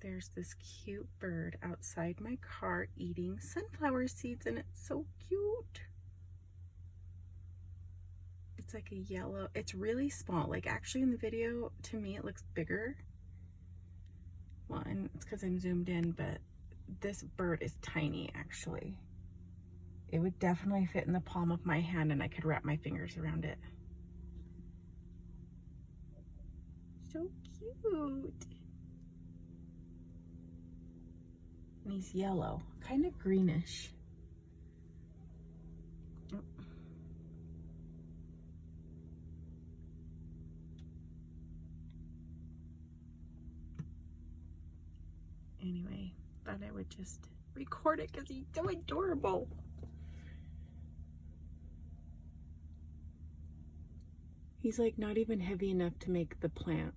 There's this cute bird outside my car eating sunflower seeds, and it's so cute. It's like a yellow, it's really small. Like actually in the video, to me it looks bigger. Well, and it's because I'm zoomed in, but this bird is tiny actually. It would definitely fit in the palm of my hand and I could wrap my fingers around it. So cute. And he's yellow, kind of greenish. Anyway, thought I would just record it because he's so adorable. He's like not even heavy enough to make the plant